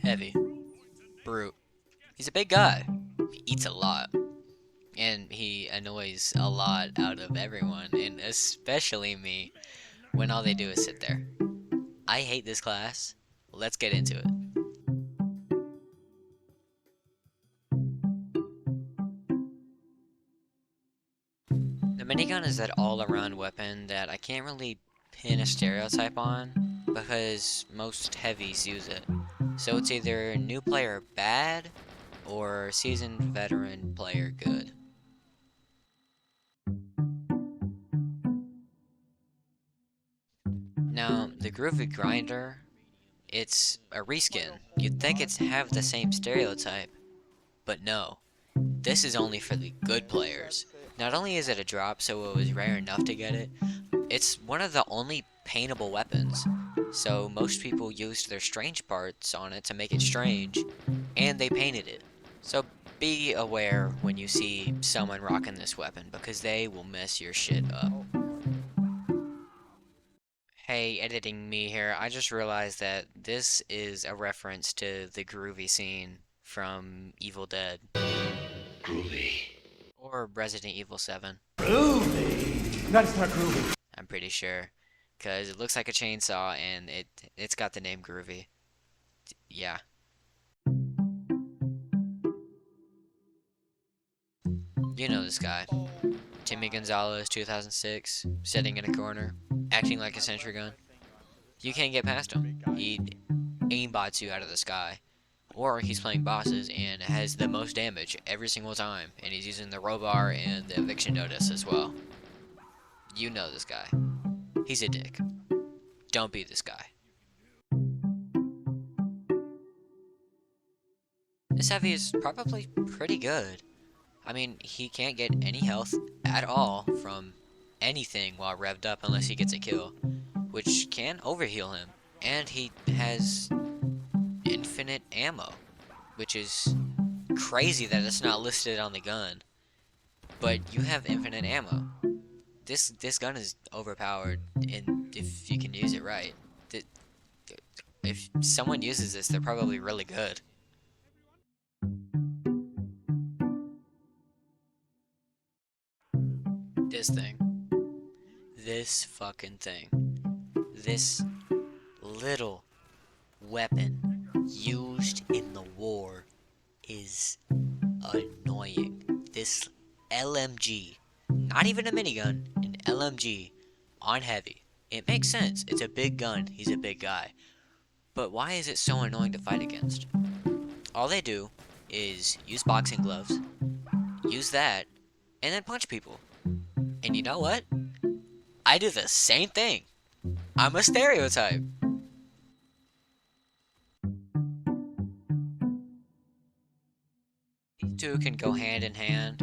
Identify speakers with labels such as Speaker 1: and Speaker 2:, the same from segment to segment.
Speaker 1: Heavy. Brute. He's a big guy. He eats a lot. And he annoys a lot out of everyone, and especially me, when all they do is sit there. I hate this class. Let's get into it. The minigun is that all-around weapon that I can't really pin a stereotype on, because most heavies use it. So it's either new player bad, or seasoned veteran player good. Now, the Groovy Grinder, it's a reskin. You'd think it's have the same stereotype, but no. This is only for the good players. Not only is it a drop, so it was rare enough to get it, it's one of the only paintable weapons. So most people used their strange parts on it to make it strange, and they painted it. So be aware when you see someone rocking this weapon, because they will mess your shit up. Hey, editing me here, I just realized that this is a reference to the groovy scene from Evil Dead.
Speaker 2: Groovy.
Speaker 1: Or Resident Evil 7.
Speaker 2: Groovy! That's not groovy.
Speaker 1: I'm pretty sure. Because it looks like a chainsaw and it's got the name Groovy. Yeah. You know this guy. Timmy Gonzalez, 2006, sitting in a corner, acting like a sentry gun. You can't get past him. He aimbots you out of the sky. Or he's playing bosses and has the most damage every single time, and he's using the robar and the eviction notice as well. You know this guy. He's a dick. Don't be this guy. This heavy is probably pretty good. I mean, he can't get any health at all from anything while revved up unless he gets a kill, which can overheal him. And he has infinite ammo, which is crazy that it's not listed on the gun. But you have infinite ammo. This gun is overpowered, and if you can use it right, if someone uses this, they're probably really good. This fucking thing, this little weapon used in the war is annoying. This LMG, not even a minigun, an LMG on heavy. It makes sense. It's a big gun. He's a big guy. But why is it so annoying to fight against? All they do is use boxing gloves, use that, and then punch people. And you know what? I do the same thing. I'm a stereotype. These two can go hand in hand.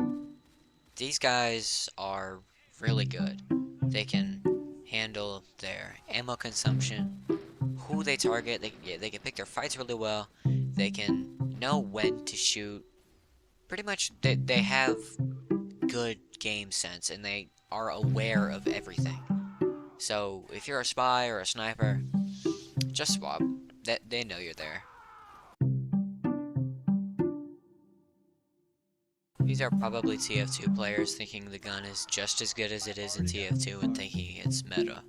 Speaker 1: These guys are really good. They can handle their ammo consumption, who they target, they can pick their fights really well, they can know when to shoot. Pretty much, they have good game sense, and they are aware of everything. So, if you're a spy or a sniper, just swap. They know you're there. These are probably TF2 players thinking the gun is just as good as it is in TF2 and thinking it's meta.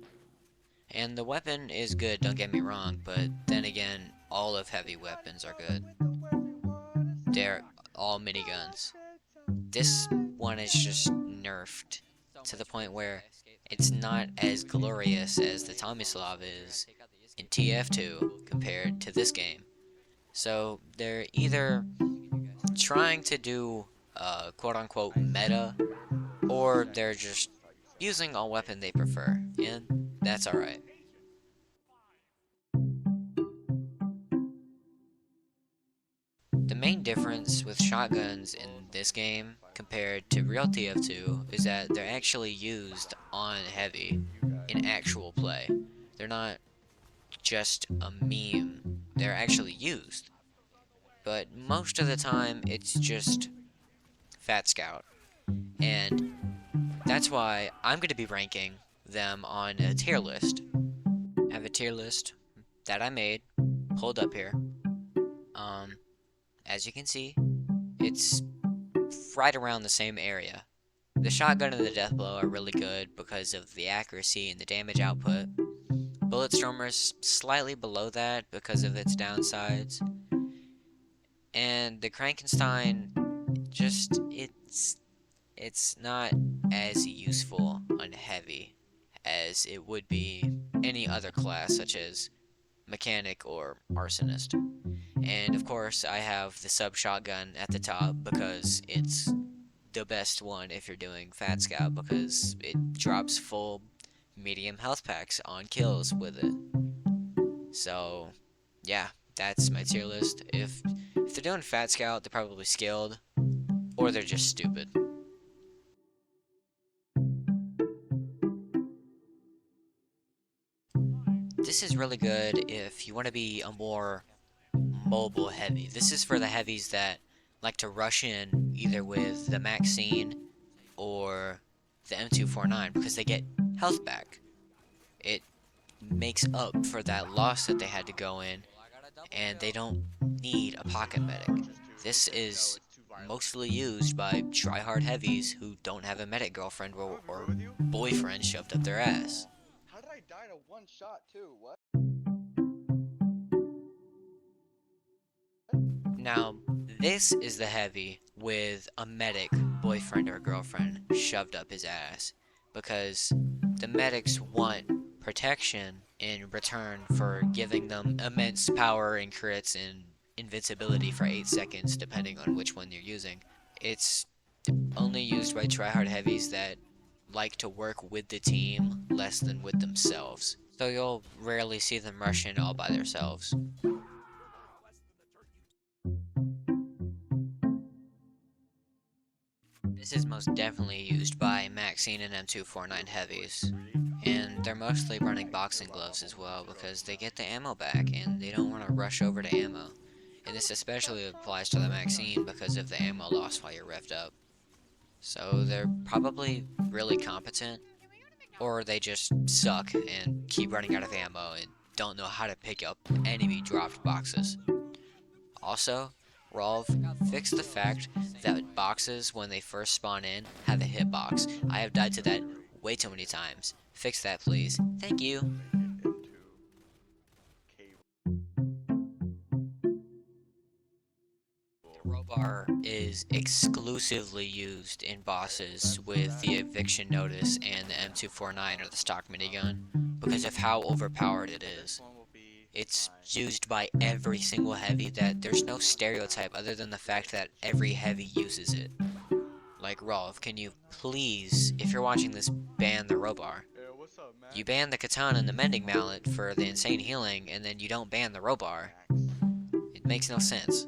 Speaker 1: And the weapon is good, don't get me wrong, but then again, all of heavy weapons are good. They're all miniguns. This one is just nerfed to the point where it's not as glorious as the Tomislav is in TF2 compared to this game. So they're either trying to do quote-unquote meta, or they're just using a weapon they prefer, and that's alright. The main difference with shotguns in this game compared to real TF2 is that they're actually used on heavy in actual play. They're not just a meme, they're actually used. But most of the time, it's just Fat Scout. And that's why I'm going to be ranking them on a tier list. I have a tier list that I made, pulled up here. As you can see, it's right around the same area. The shotgun and the death blow are really good because of the accuracy and the damage output. Bulletstormer's slightly below that because of its downsides. And the Frankenstein, just, it's not as useful on heavy as it would be any other class, such as mechanic or arsonist. And of course, I have the sub shotgun at the top because it's the best one if you're doing Fat Scout, because it drops full medium health packs on kills with it. So, yeah, that's my tier list. If they're doing Fat Scout, they're probably skilled, or they're just stupid. This is really good if you want to be a more mobile heavy. This is for the heavies that like to rush in either with the Maxine or the M249 because they get health back. It makes up for that loss that they had to go in, and they don't need a pocket medic. This is mostly used by tryhard heavies who don't have a medic girlfriend or boyfriend shoved up their ass.
Speaker 3: How did I die to one shot too? What?
Speaker 1: Now, this is the heavy with a medic boyfriend or girlfriend shoved up his ass, because the medics want protection in return for giving them immense power and crits and invincibility for 8 seconds depending on which one you're using. It's only used by tryhard heavies that like to work with the team less than with themselves, so you'll rarely see them rush in all by themselves. This is most definitely used by Maxine and M249 heavies, and they're mostly running boxing gloves as well because they get the ammo back and they don't want to rush over to ammo. And this especially applies to the Maxine because of the ammo loss while you're revved up. So they're probably really competent, or they just suck and keep running out of ammo and don't know how to pick up enemy dropped boxes. Also, Rolv, fix the fact that boxes, when they first spawn in, have a hitbox. I have died to that way too many times. Fix that, please. Thank you. The Robar is exclusively used in bosses with the eviction notice and the M249 or the stock minigun because of how overpowered it is. It's used by every single heavy. That there's no stereotype other than the fact that every heavy uses it. Like, Rolf, can you please, if you're watching this, ban the Robar? You ban the Katana and the Mending Mallet for the insane healing, and then you don't ban the Robar. It makes no sense.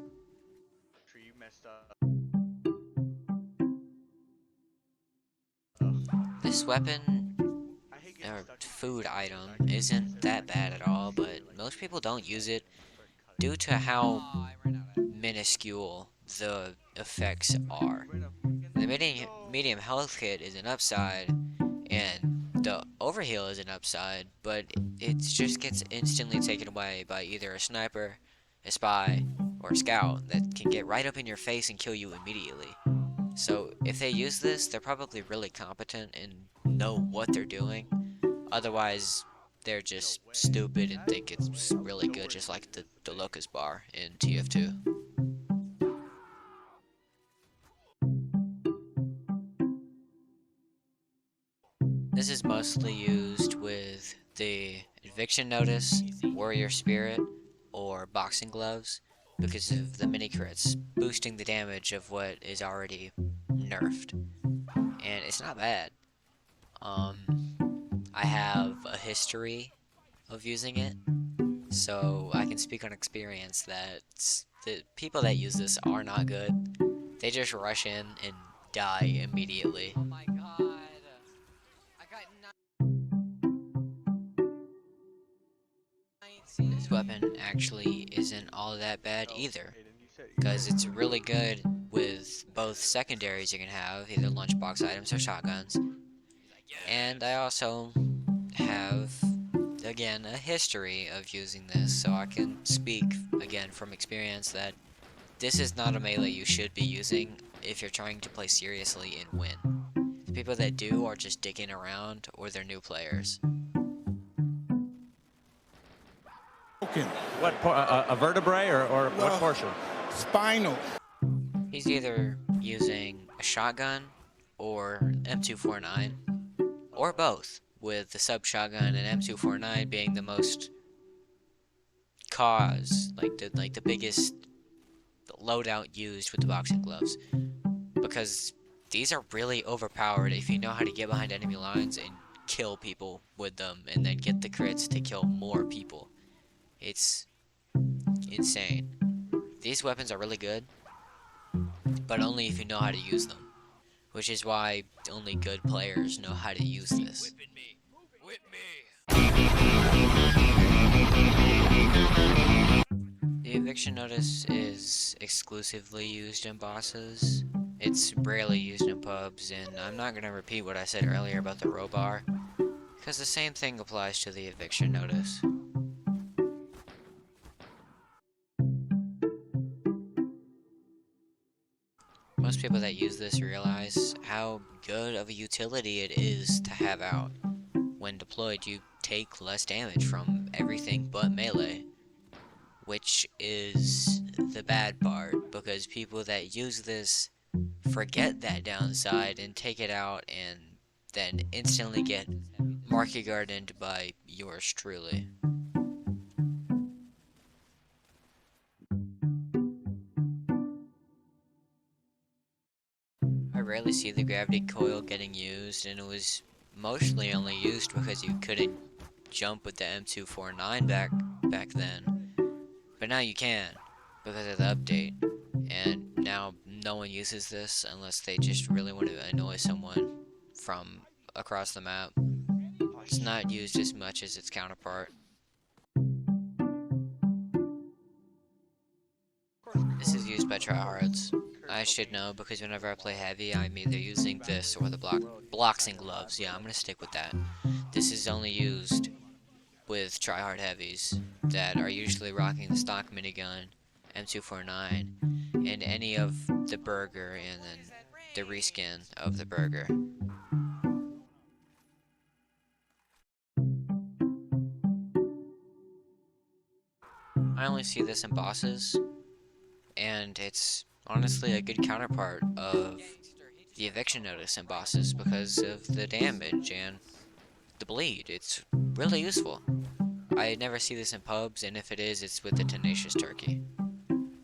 Speaker 1: This weapon, or food item, isn't that bad at all, but most people don't use it due to how minuscule the effects are. The medium health kit is an upside, and the overheal is an upside, but it just gets instantly taken away by either a sniper, a spy, or a scout that can get right up in your face and kill you immediately. So if they use this, they're probably really competent and know what they're doing. Otherwise, they're just stupid and think it's really good, just like the Locust Bar in TF2. This is mostly used with the Eviction Notice, Warrior Spirit, or Boxing Gloves because of the mini crits, boosting the damage of what is already nerfed. And it's not bad. I have a history of using it, so I can speak on experience that the people that use this are not good. They just rush in and die immediately. Oh my god. This weapon actually isn't all that bad either, because it's really good with both secondaries you can have, either lunchbox items or shotguns. And I also have again, a history of using this, so I can speak, again, from experience that this is not a melee you should be using if you're trying to play seriously and win. The people that do are just dicking around, or they're new players.
Speaker 4: What, a vertebrae or what portion?
Speaker 5: Spinal.
Speaker 1: He's either using a shotgun or M249, or both, with the sub shotgun and M249 being the most like the biggest loadout used with the boxing gloves, because these are really overpowered if you know how to get behind enemy lines and kill people with them, and then get the crits to kill more people. It's insane. These weapons are really good, but only if you know how to use them, which is why only good players know how to use this. The eviction notice is exclusively used in bosses. It's rarely used in pubs, and I'm not going to repeat what I said earlier about the row bar, because the same thing applies to the eviction notice. Most people that use this realize how good of a utility it is to have out. When deployed, you take less damage from everything but melee, which is the bad part, because people that use this forget that downside and take it out and then instantly get market gardened by yours truly. I rarely see the gravity coil getting used, and it was mostly only used because you couldn't jump with the M249 back then. But now you can, because of the update. And now no one uses this unless they just really want to annoy someone from across the map. It's not used as much as its counterpart. This is used by tryhards. I should know, because whenever I play heavy, I'm either using this or the boxing gloves. Yeah, I'm gonna stick with that. This is only used with tryhard heavies that are usually rocking the stock minigun, M249, and any of the burger, and then the reskin of the burger. I only see this in bosses, and it's honestly a good counterpart of the eviction notice in bosses because of the damage and the bleed. It's really useful. I never see this in pubs, and if it is, it's with the Tenacious Turkey.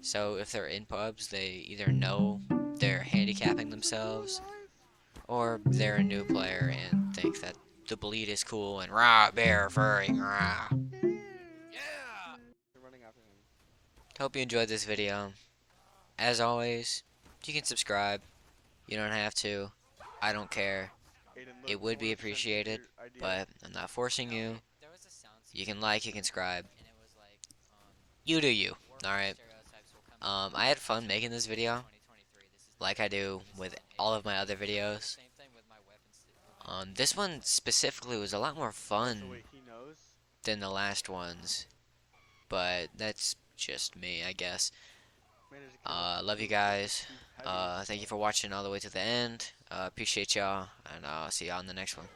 Speaker 1: So if they're in pubs, they either know they're handicapping themselves, or they're a new player and think that the bleed is cool and rah, bear, furry, rah.
Speaker 3: They're running after him.
Speaker 1: Hope you enjoyed this video. As always, you can subscribe. You don't have to. I don't care.
Speaker 3: Aiden, look,
Speaker 1: It would be
Speaker 3: someone sent
Speaker 1: appreciated,
Speaker 3: your idea.
Speaker 1: but I'm not forcing you. You can like, you can subscribe. You do you, alright? I had fun making this video, like I do with all of my other videos. This one specifically was a lot more fun
Speaker 3: So wait, he knows?
Speaker 1: than the last ones, but that's just me, I guess.
Speaker 3: Managed to kill
Speaker 1: Love you
Speaker 3: two
Speaker 1: guys.
Speaker 3: heavies.
Speaker 1: Thank you for watching all the way to the end. Appreciate y'all, and I'll see y'all in the next one.